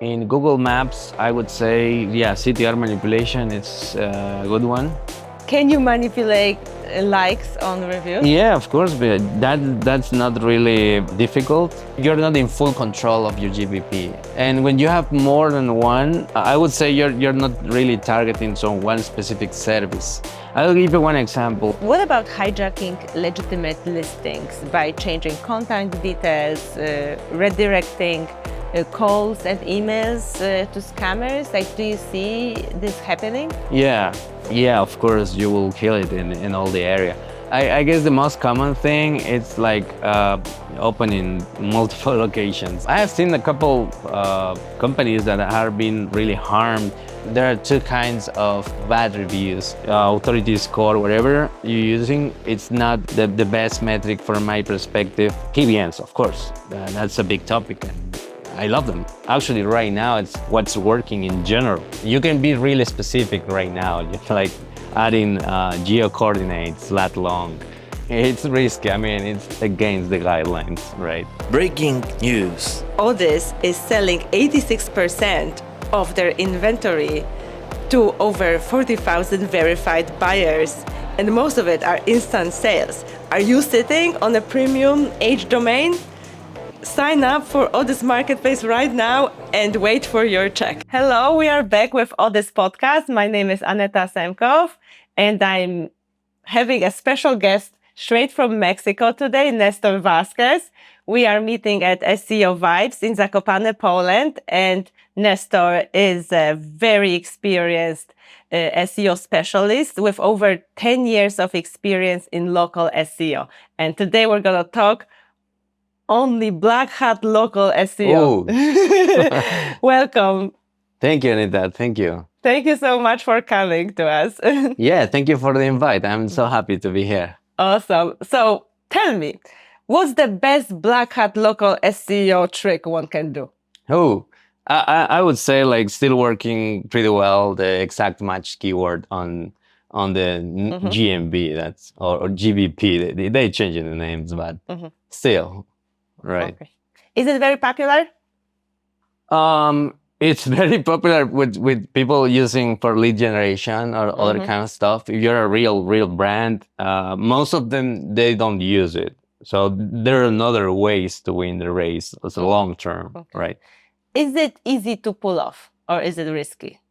In Google Maps, I would say, yeah, CTR manipulation is a good one. Can you manipulate likes on reviews? Yeah, of course, but that's not really difficult. You're not in full control of your GBP. And when you have more than one, I would say you're not really targeting some one specific service. I'll give you one example. What about hijacking legitimate listings by changing contact details, redirecting calls and emails to scammers? Like, do you see this happening? Yeah, of course, you will kill it in all the area. I guess the most common thing is like opening multiple locations. I have seen a couple companies that have been really harmed. There are two kinds of bad reviews. Authority score, whatever you're using, it's not the best metric from my perspective. PBNs, of course, that's a big topic. I love them. Actually, right now, it's what's working in general. You can be really specific right now, like adding geo coordinates lat long. It's risky. I mean, it's against the guidelines, right? Breaking news. Odys is selling 86% of their inventory to over 40,000 verified buyers, and most of it are instant sales. Are you sitting on a premium H domain? Sign up for Odys Marketplace right now and wait for your check. Hello, we are back with Odys Podcast. My name is Aneta Semkov, and I'm having a special guest straight from Mexico today, Nestor Vazquez. We are meeting at SEO Vibes in Zakopane, Poland, and Nestor is a very experienced SEO specialist with over 10 years of experience in local SEO. And today we're going to talk only black hat local SEO. Welcome. Thank you, Anita. Thank you. Thank you so much for coming to us. Yeah, thank you for the invite. I'm so happy to be here. Awesome. So tell me, what's the best black hat local SEO trick one can do? I would say like still working pretty well the exact match keyword on the GMB or GBP. They changing the names, but still. Right. Okay. Is it very popular? It's very popular with people using for lead generation or other kind of stuff. If you're a real brand, most of them, they don't use it. So there are other ways to win the race as a long term, right? Is it easy to pull off or is it risky?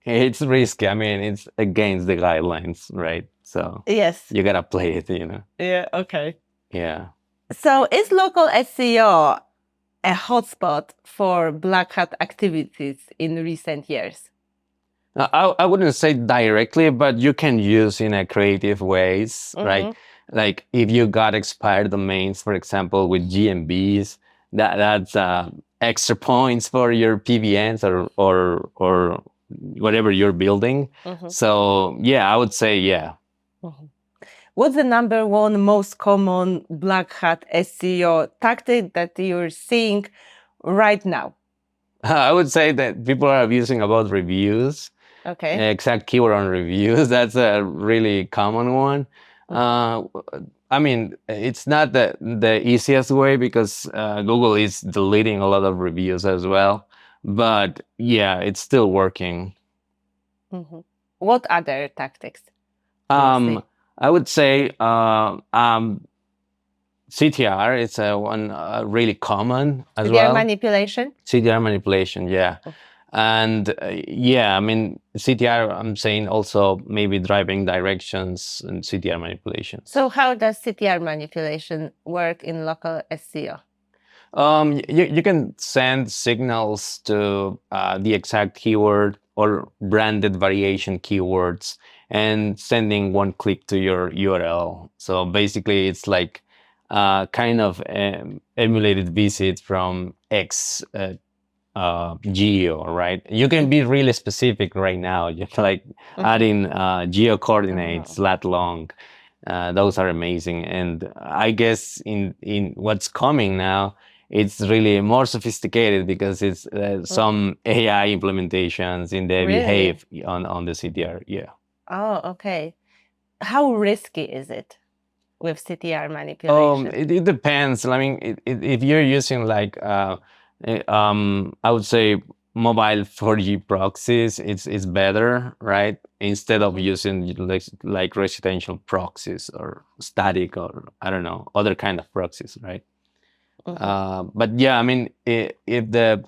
It's risky. I mean, it's against the guidelines, right? So yes, you gotta play it, you know? Yeah, okay. Yeah. So is local SEO a hotspot for black hat activities in recent years? I wouldn't say directly, but you can use in a creative ways, right? Like if you got expired domains, for example, with GMBs, that's extra points for your PBNs or whatever you're building. So yeah, I would say yeah. What's the number one most common black hat SEO tactic that you're seeing right now? I would say that people are abusing about reviews. Okay. Exact keyword on reviews. That's a really common one. I mean, it's not the easiest way because Google is deleting a lot of reviews as well. But yeah, it's still working. What other tactics? I would say CTR. It's one really common as well. CTR manipulation. CTR manipulation, yeah. And yeah, I mean CTR. I'm saying also maybe driving directions and CTR manipulation. So how does CTR manipulation work in local SEO? You can send signals to the exact keyword or branded variation keywords and sending one click to your URL. So basically it's like kind of emulated visit from X geo, right? You can be really specific right now, just like adding geo coordinates lat long. Those are amazing. And I guess in what's coming now, it's really more sophisticated because it's some AI implementations in the behave on the CTR. Yeah. Oh, okay. How risky is it with CTR manipulation? It depends. I mean, if you're using like, I would say mobile 4G proxies, it's better, right? Instead of using like residential proxies or static or I don't know other kind of proxies, right? But yeah, I mean, if the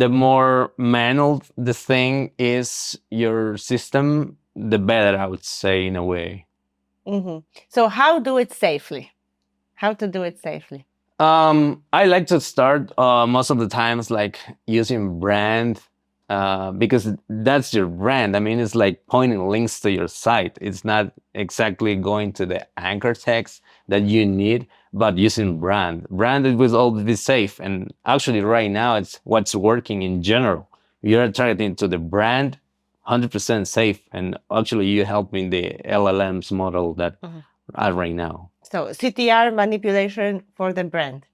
more manual the thing is your system, the better, I would say, in a way. So how do it safely? How to do it safely? I like to start most of the times like using brand because that's your brand. I mean, it's like pointing links to your site. It's not exactly going to the anchor text that you need, but using brand. Brand it will always be safe. And actually right now it's what's working in general. You're targeting to the brand, 100% safe. And actually you help in the LLMs model that are right now. So CTR manipulation for the brand.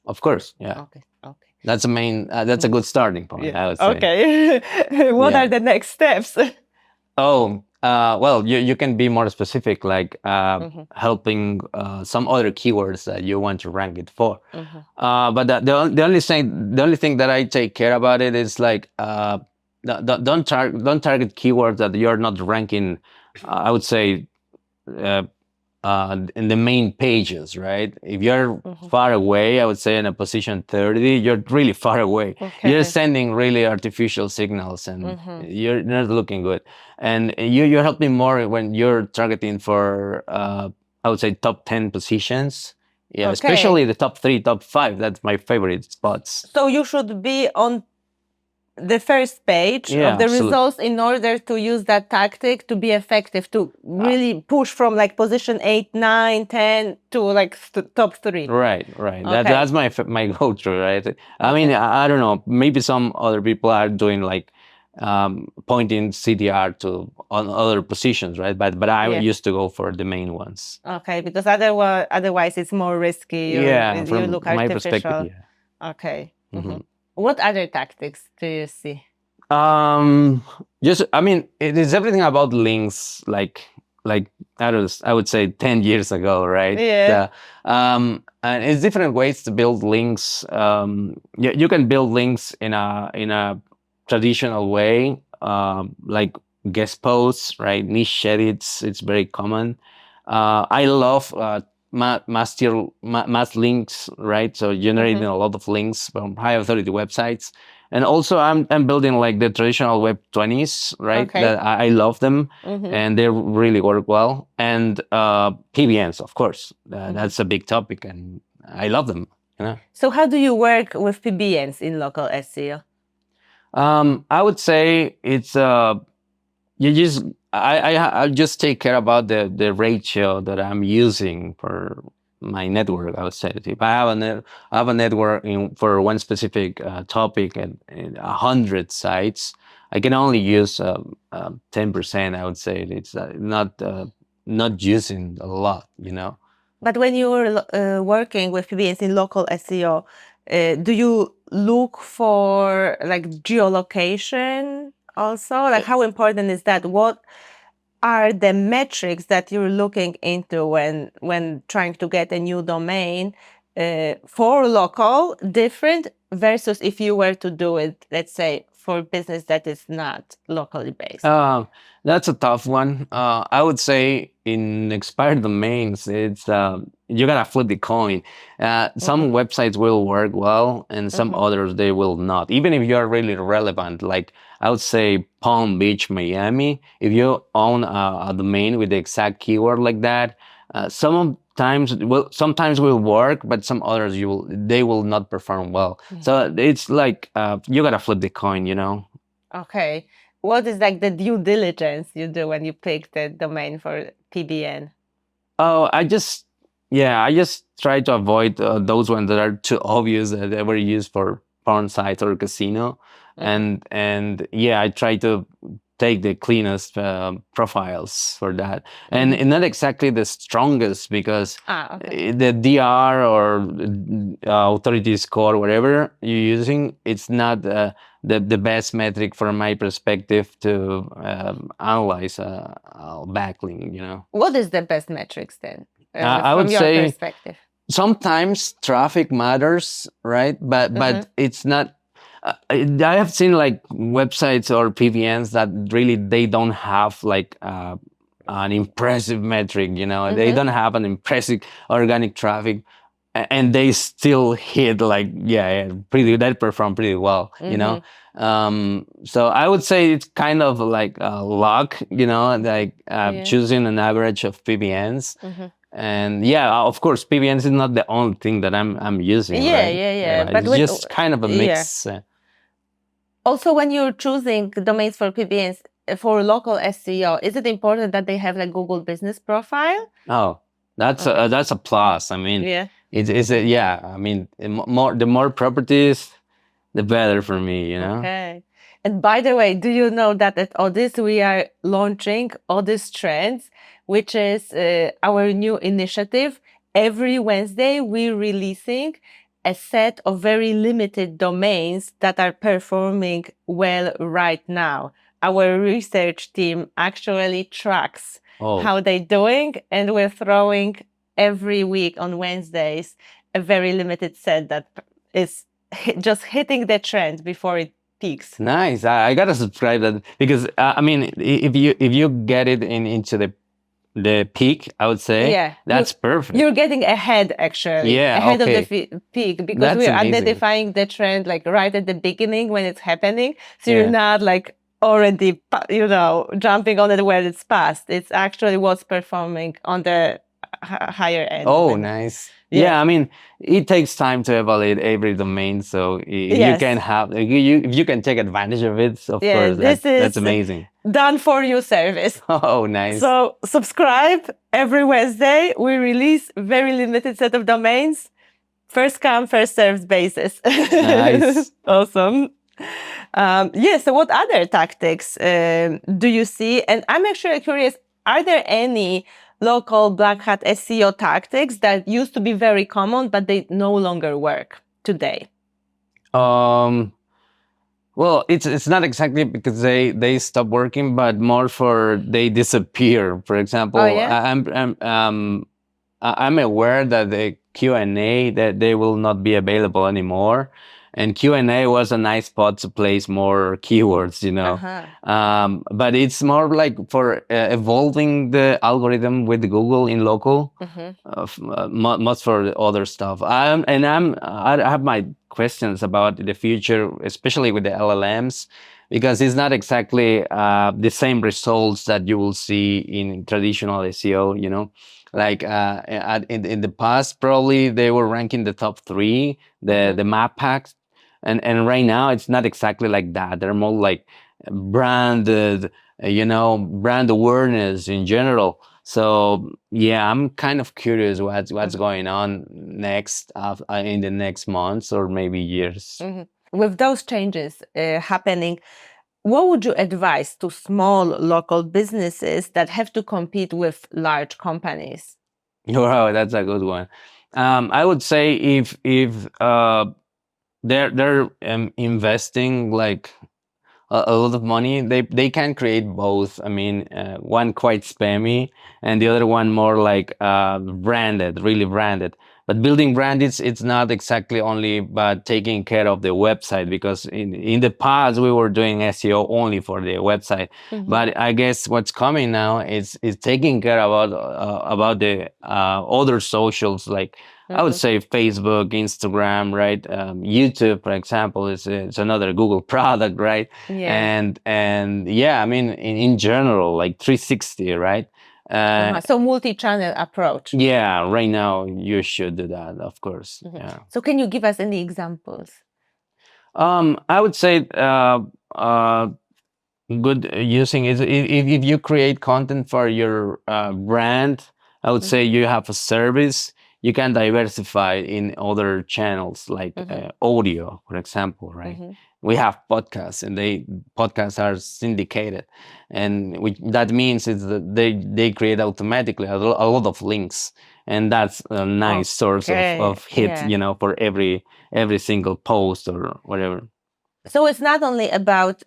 Of course, yeah. Okay. That's a main. That's a good starting point, I would say. Okay. What are the next steps? Oh, well, you can be more specific, like helping some other keywords that you want to rank it for. But the only thing that I take care about it is like don't target keywords that you're not ranking. I would say. In the main pages, right? If you're far away, I would say in a position 30, you're really far away. Okay. You're sending really artificial signals and you're not looking good. And you're helping more when you're targeting for, I would say, top 10 positions. Yeah, especially the top 3, top 5. That's my favorite spots. So you should be on the first page of the results in order to use that tactic to be effective, to really push from like position 8, 9, 10 to like top 3. Right. That's my go-to, right? I mean, I don't know. Maybe some other people are doing like pointing CTR to on other positions, right? But I used to go for the main ones. Okay, because otherwise it's more risky. You look artificial. My perspective, yeah. Okay. What other tactics do you see? I mean, it is everything about links. Like I would say 10 years ago, right? Yeah. And it's different ways to build links. You can build links in a traditional way, like guest posts, right? Niche edits. It's very common. I love mass links, right? So generating a lot of links from high authority websites. And also I'm building like the traditional web 20s, right? That I love them and they really work well. And PBNs, of course, that's a big topic and I love them. You know? So how do you work with PBNs in local SEO? I would say it's I just take care about the ratio that I'm using for my network. I would say if I have a network for one specific topic and 100 sites, I can only use 10%. I would say it's not using a lot, you know. But when you're working with PBNs in local SEO, do you look for like geolocation also? Like how important is that? What are the metrics that you're looking into when trying to get a new domain for local, different versus if you were to do it, let's say, for business that is not locally based? That's a tough one. I would say in expired domains, it's you gotta flip the coin. Some websites will work well, and some others they will not. Even if you're really relevant, like I would say Palm Beach, Miami. If you own a domain with the exact keyword like that, sometimes will work, but some others they will not perform well. So it's like you gotta flip the coin, you know. Okay. What is like the due diligence you do when you pick the domain for PBN? Oh, I just try to avoid those ones that are too obvious that they were used for porn sites or casino, and I try to take the cleanest profiles for that, and not exactly the strongest because the DR or authority score, whatever you're using, it's not the best metric from my perspective to analyze a backlink, you know. What is the best metrics then I would from your say perspective? sometimes traffic matters, right? But it's not. I have seen like websites or PBNs that really they don't have like an impressive metric. They don't have an impressive organic traffic, and they still hit like pretty. They perform pretty well. So I would say it's kind of like luck. Like choosing an average of PBNs. And of course, PBNs is not the only thing that I'm using. Right? Yeah. But it's just kind of a mix. Also, when you're choosing domains for PBNs for local SEO, is it important that they have like Google Business Profile? Oh, that's a plus. I mean, it's I mean, the more properties, the better for me. Okay. And by the way, do you know that at Odys we are launching Odys Trends, which is our new initiative. Every Wednesday we're releasing a set of very limited domains that are performing well right now. Our research team actually tracks how they're doing, and we're throwing every week on Wednesdays a very limited set that is just hitting the trend before it peaks. Nice. I gotta subscribe that because I mean, if you get it into the peak, I would say that's perfect. You're getting ahead actually, ahead of the peak because That's we're amazing. identifying the trend like right at the beginning when it's happening. So you're not like already jumping on it where it's past. It's actually what's performing on the higher end. Oh, nice. Yeah, I mean, it takes time to evaluate every domain, so if you can have if you can take advantage of it, of course, that's amazing. Done for you service. Oh, nice. So subscribe every Wednesday. We release very limited set of domains, first come, first served basis. Nice. Awesome. So what other tactics do you see? And I'm actually curious, are there any local black hat SEO tactics that used to be very common, but they no longer work today? Well, it's not exactly because they stop working, but more for they disappear. For example, I'm aware that the Q&A that they will not be available anymore. And Q&A was a nice spot to place more keywords, but it's more like for evolving the algorithm with Google in local, much for the other stuff. I have my questions about the future, especially with the LLMs, because it's not exactly the same results that you will see in traditional SEO, Like in the past, probably they were ranking the top 3, the map packs. And right now it's not exactly like that. They're more like branded, brand awareness in general. So I'm kind of curious what's going on next in the next months or maybe years. With those changes happening, what would you advise to small local businesses that have to compete with large companies? Wow, that's a good one. I would say if they're investing like a lot of money, they can create both. I mean, one quite spammy and the other one more like branded, really branded. But building brand, it's not exactly only about taking care of the website, because in the past we were doing SEO only for the website. But I guess what's coming now is taking care about the other socials, like I would say Facebook, Instagram, right? YouTube, for example, is another Google product, right? And I mean in general, like 360, right? So multi-channel approach. Yeah, right now you should do that, of course. Yeah. So can you give us any examples? I would say good using is if you create content for your brand, I would say you have a service. You can diversify in other channels like audio, for example, right? We have podcasts, and podcasts are syndicated, and that means is that they create automatically a lot of links, and that's a nice source of hit, for every single post or whatever. So it's not only about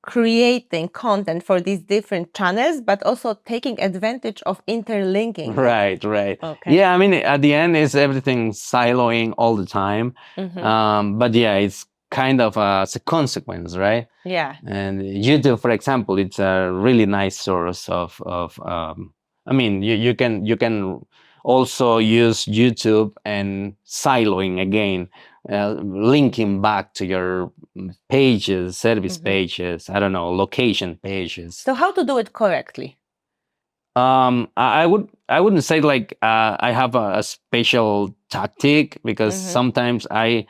creating content for these different channels, but also taking advantage of interlinking. Right. Okay. Yeah, I mean, at the end, it's everything siloing all the time. But yeah, it's kind of it's a consequence, right? Yeah. And YouTube, for example, it's a really nice source of I mean, you can also use YouTube and siloing again, linking back to your pages, service pages, I don't know, location pages. So how to do it correctly? I wouldn't say like I have a special tactic, because sometimes I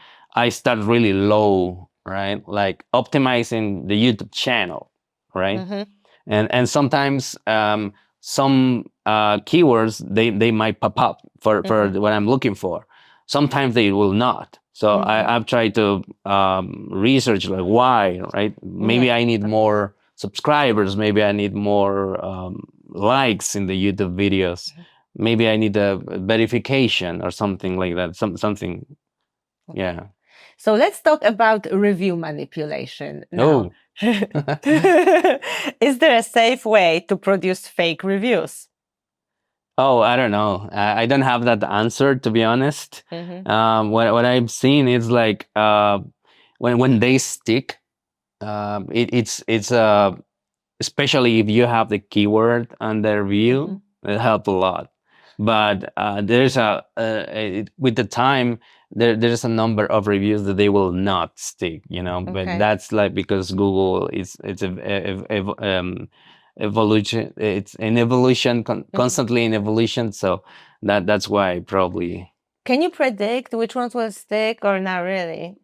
start really low, right? Like optimizing the YouTube channel, right? And sometimes some keywords they might pop up for what I'm looking for. Sometimes they will not. So I've tried to research like why, right? Maybe I need more subscribers. Maybe I need more likes in the YouTube videos. Maybe I need a verification or something like that. Something, yeah. So let's talk about review manipulation now. Is there a safe way to produce fake reviews? Oh, I don't know. I don't have that answer, to be honest. What I've seen is like when they stick, it's especially if you have the keyword on the review, it helps a lot. But there's with the time there's a number of reviews that they will not stick, but that's like because Google it's evolution. It's an evolution, constantly in evolution. So that's why probably. Can you predict which ones will stick or not really?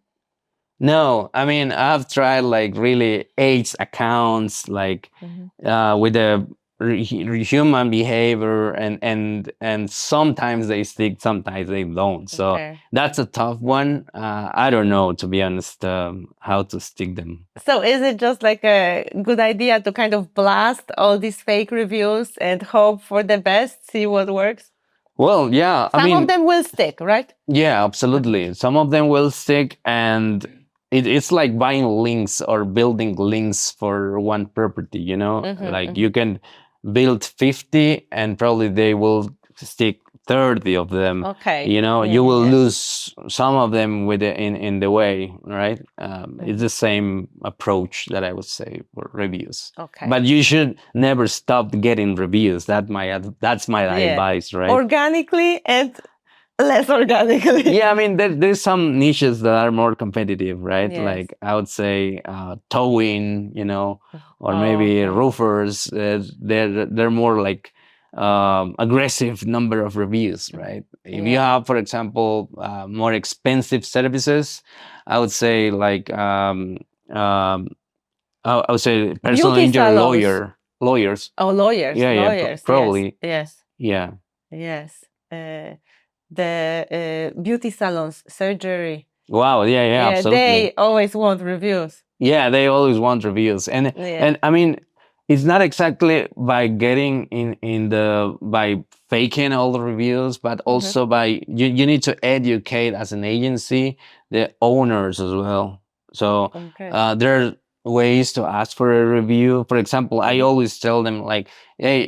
No, I mean, I've tried like really AIDS accounts, like with the human behavior, and sometimes they stick, sometimes they don't. So that's a tough one. I don't know, to be honest, how to stick them. So is it just like a good idea to kind of blast all these fake reviews and hope for the best, see what works? Well, yeah. Some of them will stick, right? Yeah, absolutely. Some of them will stick, and it's like buying links or building links for one property, like you can build 50 and probably they will stick 30 of them. You will lose some of them with in the way, right? It's the same approach that I would say for reviews. But you should never stop getting reviews. That's my advice, right? Organically and less organically. Yeah, I mean, there's some niches that are more competitive, right? Like I would say towing, or maybe roofers. They're more like aggressive number of reviews, right? If you have, for example, more expensive services, I would say like I would say personal injury lawyers. Oh, lawyers. Yeah, lawyers. Probably. Yes. Yeah. Yes. The beauty salons, surgery. Wow, yeah, absolutely. They always want reviews. Yeah, they always want reviews. And I mean, it's not exactly by getting by faking all the reviews, but also by, you need to educate as an agency, the owners as well. So there are ways to ask for a review. For example, I always tell them like, hey,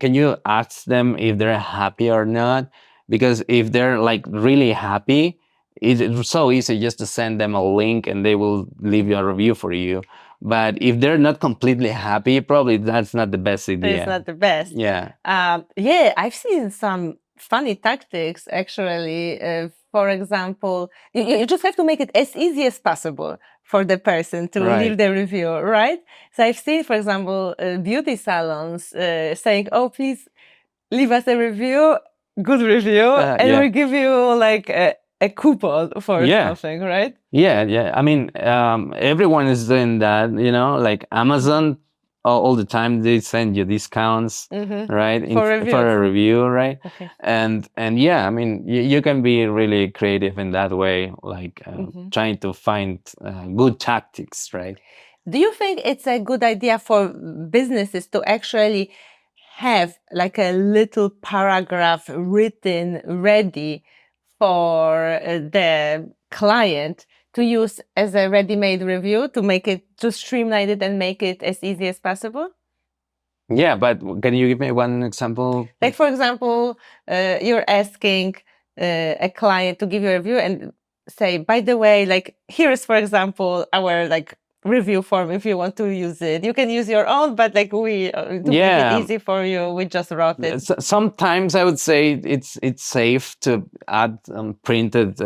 can you ask them if they're happy or not? Because if they're like really happy, it's so easy just to send them a link and they will leave you a review for you. But if they're not completely happy, probably that's not the best idea. It's not the best. Yeah. I've seen some funny tactics actually. For example, you just have to make it as easy as possible for the person to leave the review, right? So I've seen, for example, beauty salons saying, "Oh, please leave us a review, good review, and we give you like a coupon for something," right? Yeah. I mean, everyone is doing that, like Amazon all the time. They send you discounts, right? For a review, right? And yeah, I mean, you can be really creative in that way, like trying to find good tactics, right? Do you think it's a good idea for businesses to actually have like a little paragraph written ready for the client to use as a ready-made review to streamline it and make it as easy as possible? Yeah, but can you give me one example? Like, for example, you're asking a client to give you a review and say, by the way, like, here's, for example, our like review form. If you want to use it, you can use your own, but like we to make it easy for you, we just wrote it. Sometimes I would say it's safe to add printed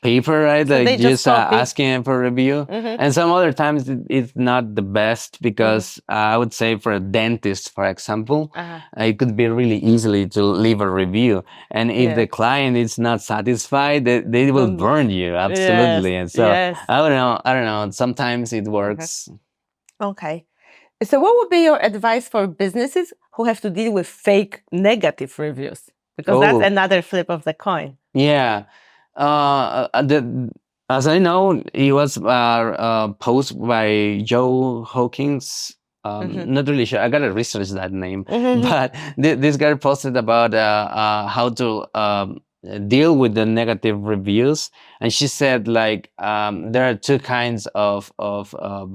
paper, right? So like they just copy. asking for review. And some other times it's not the best because I would say for a dentist, for example, it could be really easily to leave a review. And if the client is not satisfied, they will burn you. Absolutely. And so I don't know. Sometimes it works. Okay. So what would be your advice for businesses who have to deal with fake negative reviews? Because that's another flip of the coin. Yeah. As I know, it was posted by Joe Hawkins. Not really sure. I gotta research that name. But this guy posted about how to deal with the negative reviews, and she said like there are two kinds of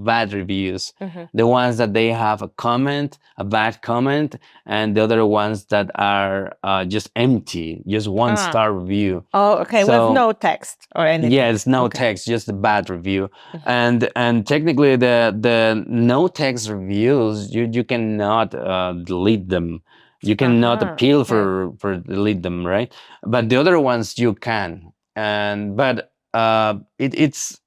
bad reviews: the ones that they have a comment, a bad comment, and the other ones that are just empty, just one-star review. Oh, okay, with no text or anything. Yes, no text, just a bad review. And technically the no text reviews, you cannot delete them. You cannot appeal for delete them, right? But the other ones you can. But it's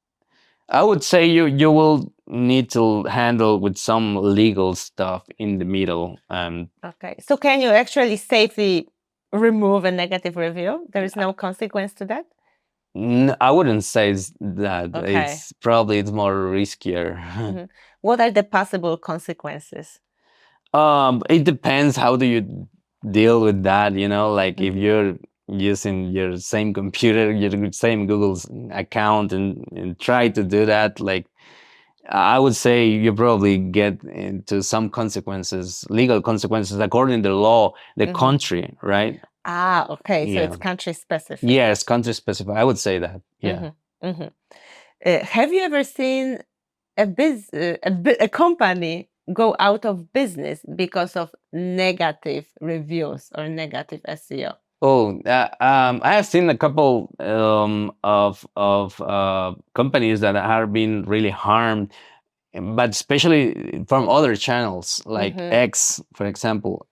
I would say you will need to handle with some legal stuff in the middle. Okay, so can you actually safely remove a negative review? There is no consequence to that? I wouldn't say that. It's probably more riskier. What are the possible consequences? It depends how do you deal with that, like if you're using your same computer, your same Google's account and try to do that, like I would say you probably get into some consequences, legal consequences according to the law, the country, right? Okay, so it's country specific. Yes, country specific. I would say that. Yeah. Have you ever seen a company go out of business because of negative reviews or negative SEO? I have seen a couple of companies that have been really harmed, but especially from other channels like X, for example.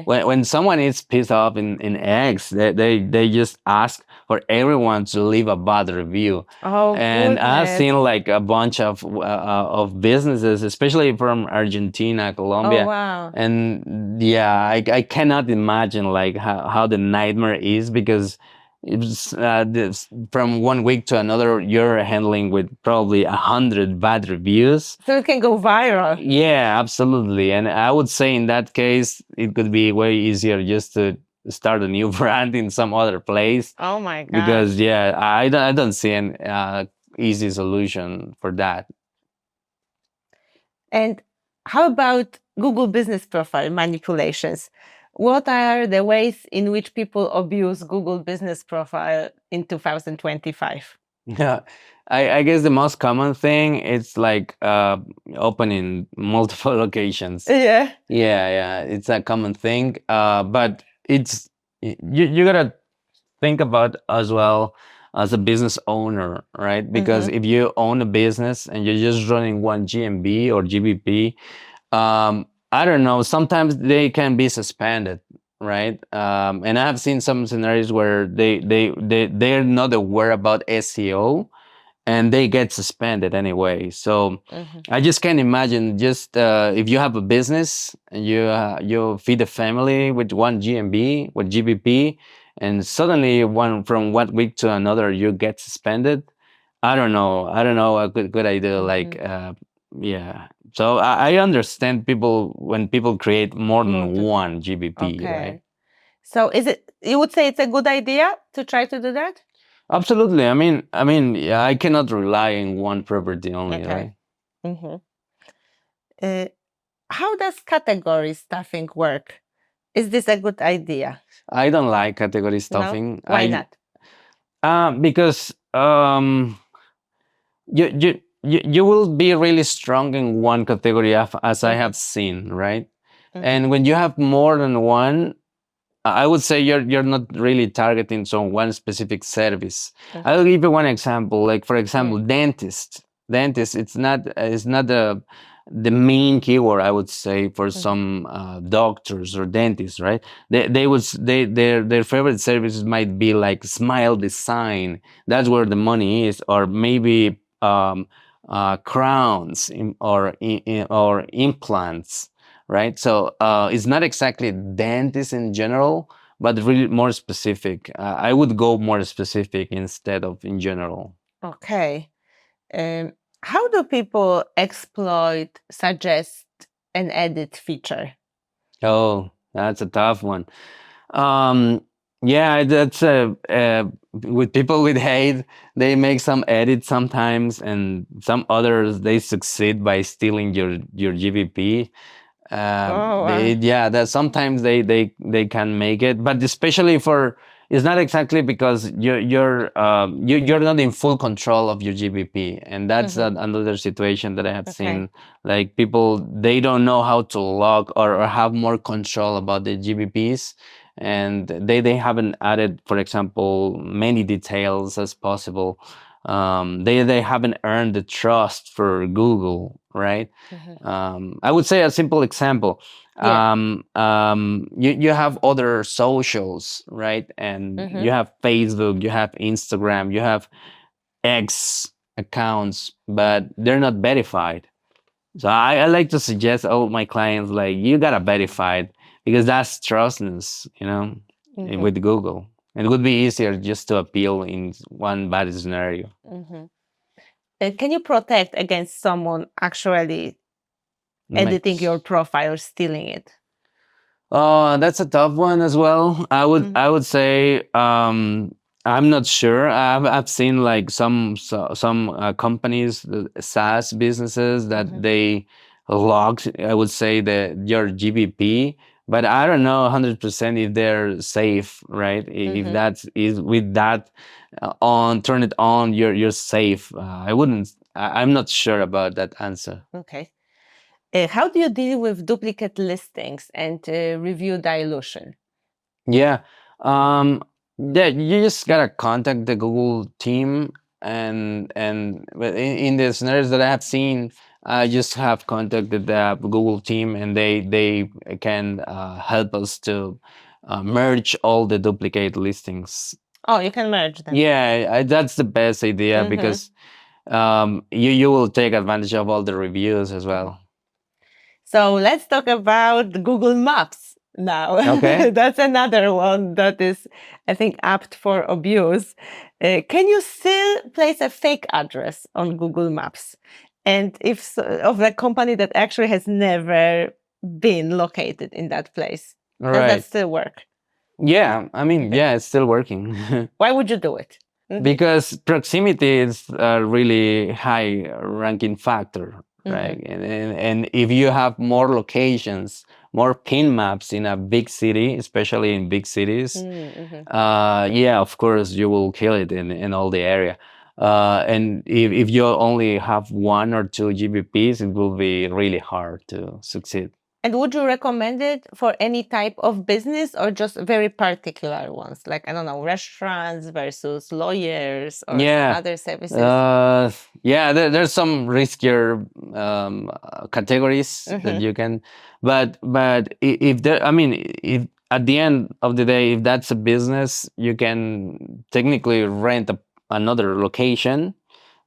When someone is pissed off in X, they just ask for everyone to leave a bad review. And I've seen like a bunch of businesses, especially from Argentina, Colombia. And yeah, I cannot imagine like how the nightmare is, because it's from 1 week to another, you're handling with probably 100 bad reviews. So it can go viral. Yeah, absolutely. And I would say in that case, it could be way easier just to start a new brand in some other place. Oh my God. Because yeah, I don't see an easy solution for that. And how about Google business profile manipulations? What are the ways in which people abuse Google business profile in 2025? Yeah, I guess the most common thing is like opening multiple locations. Yeah. Yeah, it's a common thing. But it's you gotta think about as well as a business owner, right? Because if you own a business and you're just running one GMB or GBP, I don't know, sometimes they can be suspended, right? And I have seen some scenarios where they're not aware about SEO and they get suspended anyway. So I just can't imagine just if you have a business and you feed a family with one GMB, with GBP, and suddenly from 1 week to another you get suspended. I don't know a good idea. Like yeah. So I understand people when people create more than one GBP, right? So you would say it's a good idea to try to do that? Absolutely. I mean, yeah, I cannot rely on one property only, right? How does category stuffing work? Is this a good idea? I don't like category stuffing. No? Why not? Because um, you will be really strong in one category as I have seen, right? And when you have more than one, I would say you're not really targeting some one specific service. I'll give you one example. Like for example, dentist. Dentist. It's not the main keyword, I would say, for some doctors or dentists, right? Their favorite services might be like smile design. That's where the money is, or maybe crowns or implants, right? So it's not exactly dentist in general, but really more specific. I would go more specific instead of in general. Okay. How do people exploit, suggest, and edit feature? Oh, that's a tough one. Yeah, that's with people with hate, they make some edits sometimes, and some others they succeed by stealing your GBP. That sometimes they can make it, but especially for, it's not exactly because you're not in full control of your GBP, and that's another situation that I have seen. Like people, they don't know how to log or have more control about the GBPs, and they haven't added, for example, many details as possible. They haven't earned the trust for Google, right? I would say a simple example. You have other socials, right? And you have Facebook, you have Instagram, you have X accounts, but they're not verified. So I like to suggest all my clients, like, you gotta verify it, because that's trustness, with Google. It would be easier just to appeal in one bad scenario. Can you protect against someone actually editing your profile or stealing it? That's a tough one as well. I would say I'm not sure. I've seen like some companies, SaaS businesses, that they log, I would say, your GBP, but I don't know 100% if they're safe, right? If that is with that turn it on, you're safe. I wouldn't. I'm not sure about that answer. Okay. How do you deal with duplicate listings and review dilution? Yeah. You just gotta contact the Google team, and but in the scenarios that I have seen, I just have contacted the Google team, and they can help us to merge all the duplicate listings. Oh, you can merge them. Yeah, that's the best idea, because you will take advantage of all the reviews as well. So let's talk about Google Maps now. Okay. That's another one that is, I think, apt for abuse. Can you still place a fake address on Google Maps? And if so, of a company that actually has never been located in that place, does that Right. still work? Yeah, I mean, yeah, it's still working. Why would you do it? Because proximity is a really high ranking factor, right? And if you have more locations, more pin maps in a big city, especially in big cities, yeah, of course you will kill it in all the area. And if you only have 1 or 2 GBPs, it will be really hard to succeed. And would you recommend it for any type of business, or just very particular ones, like, I don't know, restaurants versus lawyers or other services? Yeah, there's some riskier categories that you can, but if there, I mean, if at the end of the day, if that's a business, you can technically rent another location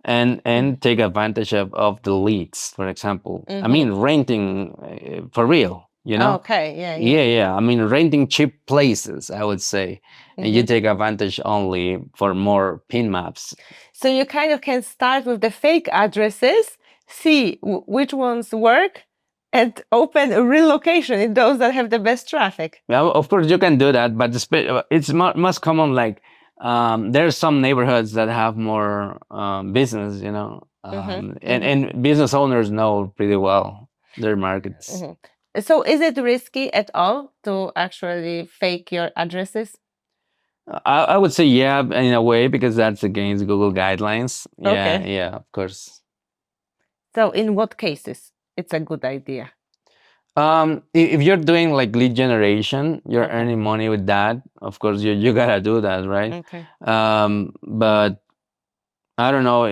and take advantage of the leads, for example. I mean, renting for real, Okay, Yeah. I mean, renting cheap places, I would say, and you take advantage only for more pin maps. So you kind of can start with the fake addresses, see which ones work, and open a real location in those that have the best traffic. Well, of course, you can do that, but it's most common. Like, there's some neighborhoods that have more business, and business owners know pretty well their markets. So is it risky at all to actually fake your addresses? I would say yeah, in a way, because that's against Google guidelines. Yeah, Okay. yeah, of course. So in what cases it's a good idea? If you're doing like lead generation, you're Okay. earning money with that. Of course, you gotta do that, right? Okay. But I don't know.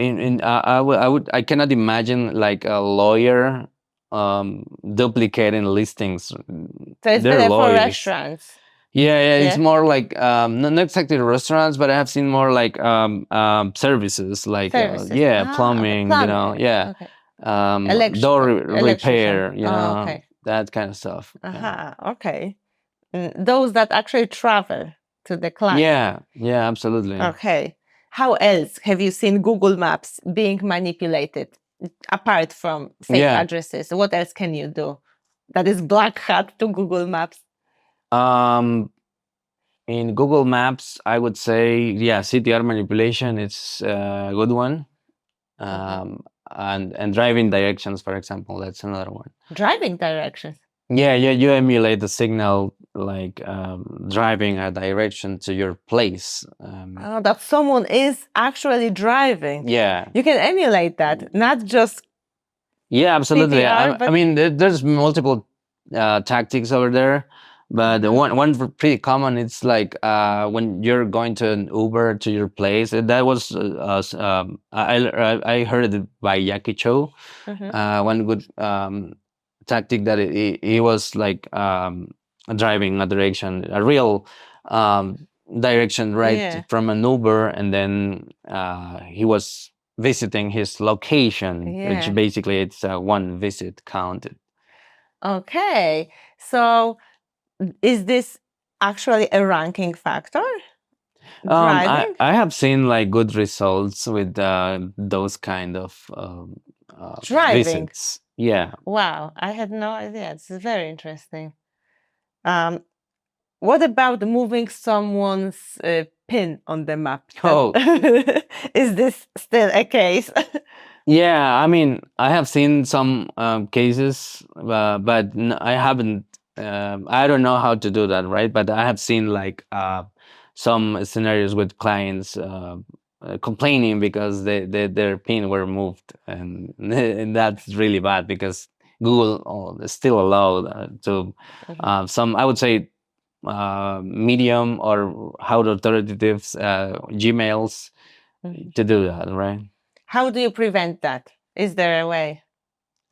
I cannot imagine like a lawyer duplicating listings. So it's They're better for lawyers. restaurants. Yeah, yeah, it's Yeah. more like not exactly restaurants, but I have seen more like services, like Services. yeah, Okay. plumbing, you know, Plumbing. yeah, Okay. Elect- door electrician. repair, you Oh, know, okay. that kind of stuff. Aha. Okay. Those that actually travel to the client. Yeah, yeah, absolutely. Okay. How else have you seen Google Maps being manipulated apart from fake Yeah. addresses? What else can you do that is black hat to Google Maps? In Google Maps, I would say, yeah, CTR manipulation is a good one. And driving directions, for example, that's another one. Driving directions. Yeah, you emulate the signal like driving a direction to your place. That someone is actually driving. Yeah. You can emulate that, not just Yeah, absolutely. CTR, I but mean, there's multiple tactics over there, but the one pretty common. It's like when you're going to an Uber to your place. That was I heard it by Yaki Cho. One good tactic that he was like driving a direction, a real direction, right, Yeah. from an Uber, and then he was visiting his location, Yeah. which basically it's one visit counted. Okay. So is this actually a ranking factor? Driving? I have seen like good results with those kind of Driving. visits. Yeah. Wow, I had no idea. This is very interesting. What about moving someone's pin on the map? Oh. Is this still a case? Yeah, I mean, I have seen some cases, but I haven't. I don't know how to do that, right? But I have seen like some scenarios with clients complaining because their pin were moved, and and that's really bad because Google is still allowed to some. I would say medium or how authoritative Gmails to do that, right? How do you prevent that? Is there a way?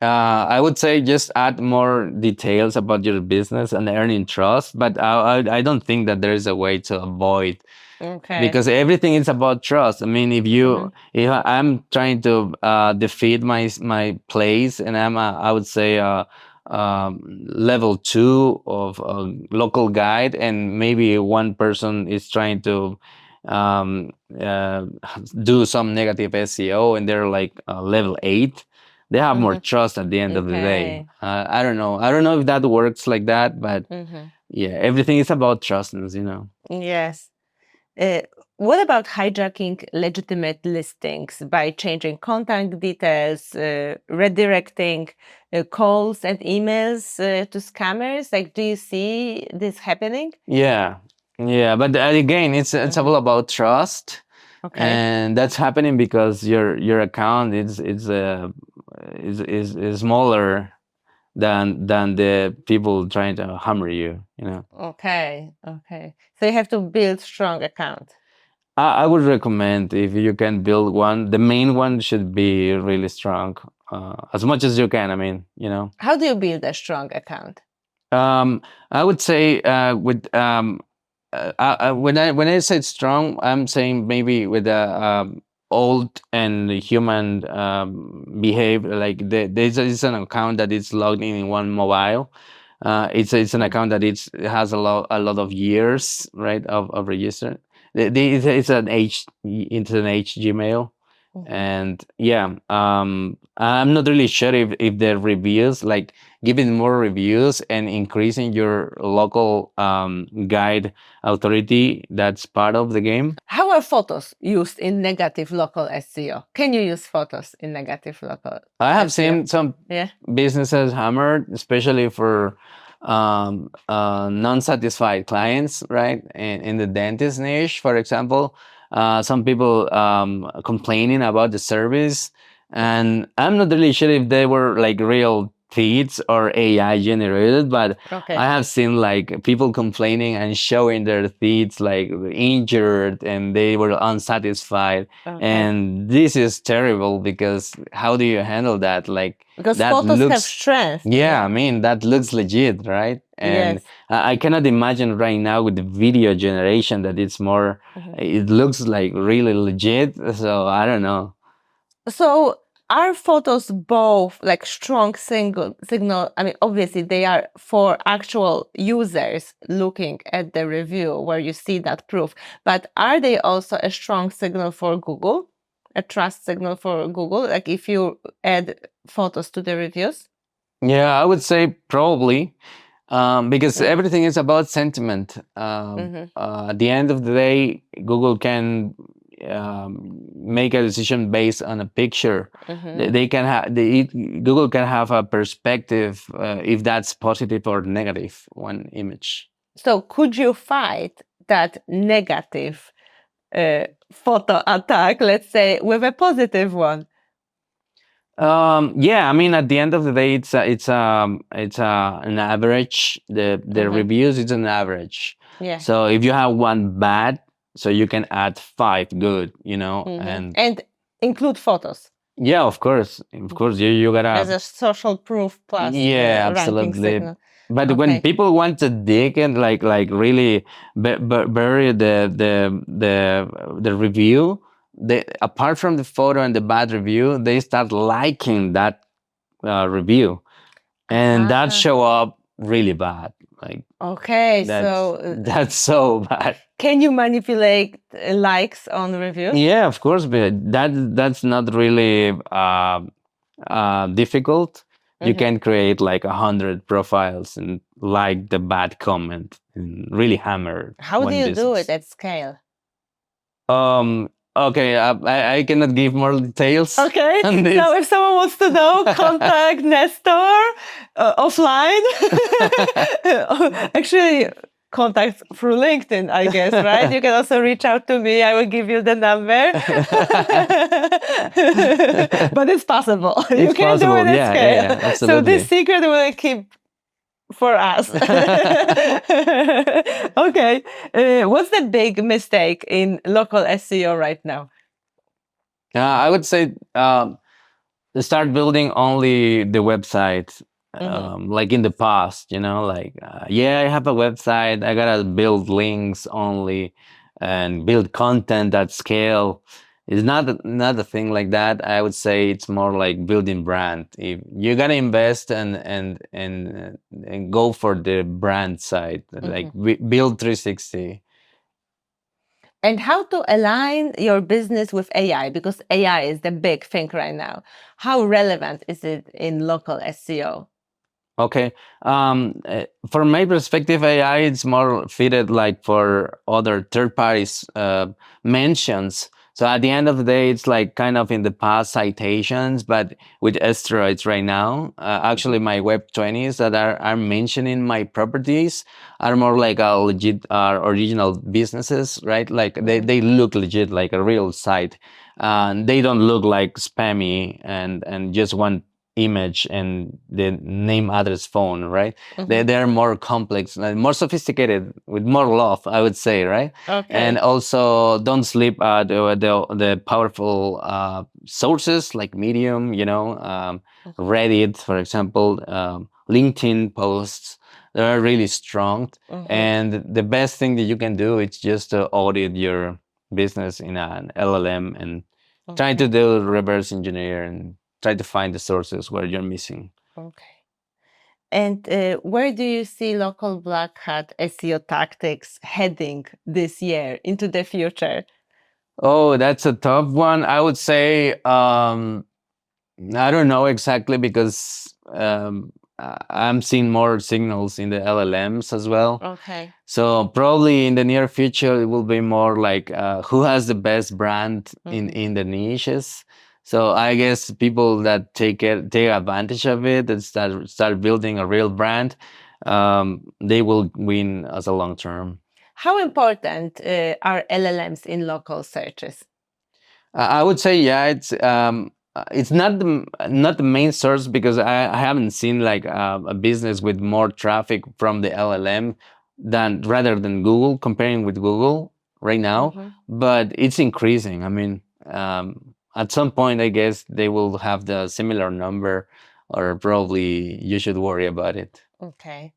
I would say just add more details about your business and earning trust, but I don't think that there is a way to avoid because everything is about trust. I mean, if I'm trying to defeat my place and I would say level 2 of a local guide, and maybe one person is trying to um, uh, do some negative SEO and they're like level 8, they have more trust at the end of the day. I don't know. I don't know if that works like that, but yeah, everything is about trust, you know. Yes. What about hijacking legitimate listings by changing contact details, redirecting calls and emails to scammers? Like, do you see this happening? Yeah, yeah, but again, it's all about trust. Okay. And that's happening because your account is smaller than the people trying to hammer you, you know. Okay, okay. So you have to build strong account. I would recommend if you can build one, the main one should be really strong, as much as you can. I mean, you know. How do you build a strong account? I would say with when I say strong, I'm saying maybe with a old and human behavior. Like there's an account that is logged in one mobile. It's an account that it has a lot of years, right, of register. It's an H Gmail. And yeah, I'm not really sure if the reviews, like giving more reviews and increasing your local guide authority, that's part of the game. How are photos used in negative local SEO? Can you use photos in negative local I have SEO? seen some businesses hammered, especially for non-satisfied clients, right? In the dentist niche, for example, some people complaining about the service, and I'm not really sure if they were like real feeds or AI generated, but Okay. I have seen like people complaining and showing their feeds like injured and they were unsatisfied. Okay. And this is terrible because how do you handle that? Like Because that photos have looks strength. yeah, I mean, that looks legit, right? And Yes. I cannot imagine right now with the video generation that it's more, it looks like really legit. So I don't know. So are photos both like strong signal? I mean, obviously they are for actual users looking at the review where you see that proof, but are they also a strong signal for Google? A trust signal for Google? Like if you add photos to the reviews? Yeah, I would say probably because Mm. everything is about sentiment. At the end of the day, Google can make a decision based on a picture. They can have Google can have a perspective if that's positive or negative one image. So could you fight that negative photo attack, let's say, with a positive one? Yeah, I mean, at the end of the day, it's an average. The reviews is an average. Yeah. So if you have one bad, so you can add 5 good, And include photos yeah, of course, you gotta as a social proof plus yeah, ranking absolutely. signal. But when Okay. people want to dig and like really bury the review, they apart from the photo and the bad review, they start liking that review, and that show up really bad. Like Okay, that's so bad. can you manipulate likes on reviews? Yeah, of course, but that's not really difficult. You can create like 100 profiles and like the bad comment and really hammer. How do one you do it business. at scale? Okay, I cannot give more details. Okay, on this. so if someone wants to know, contact Nestor offline. Actually, contact through LinkedIn, I guess, right? You can also reach out to me. I will give you the number. But it's possible. You It's can do possible. it at Yeah, scale. yeah, So absolutely. this secret will keep for us. Okay. What's the big mistake in local SEO right now? I would say start building only the website. Like in the past, like yeah, I have a website. I gotta build links only and build content at scale. It's not a thing like that. I would say it's more like building brand. If you gotta invest and go for the brand side, like build 360. And how to align your business with AI, because AI is the big thing right now. How relevant is it in local SEO? Okay. From my perspective, AI is more fitted like for other third parties mentions. So at the end of the day, it's like kind of in the past citations, but with asteroids right now. Actually, my Web 20s that are mentioning my properties are more like a legit original businesses, right? Like they look legit, like a real site. They don't look like spammy and just one image and the name, address, phone, right? They're more complex, more sophisticated, with more love, I would say, right? Okay. And also don't sleep the powerful sources like Medium, Reddit, for example, LinkedIn posts. They're really strong. And the best thing that you can do is just to audit your business in an LLM and try to do reverse engineer and try to find the sources where you're missing. Okay. And where do you see local black hat SEO tactics heading this year into the future? Oh, that's a tough one. I would say I don't know exactly because I'm seeing more signals in the LLMs as well. Okay. So probably in the near future, it will be more like who has the best brand in the niches. So I guess people that take advantage of it and start building a real brand. they will win as a long term. How important are LLMs in local searches? I would say, yeah, it's not the main source, because I haven't seen like a business with more traffic from the LLM than rather than Google, comparing with Google right now. But it's increasing. I mean, at some point, I guess they will have the similar number, or probably you should worry about it. Okay.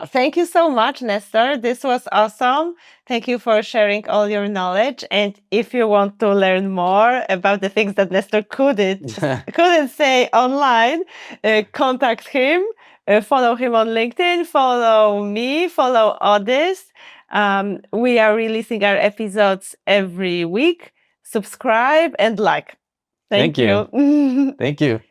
Thank you so much, Nestor. This was awesome. Thank you for sharing all your knowledge. And if you want to learn more about the things that Nestor couldn't say online, contact him. Follow him on LinkedIn. Follow me. Follow Odys. We are releasing our episodes every week. Subscribe and like. Thank you. Thank you.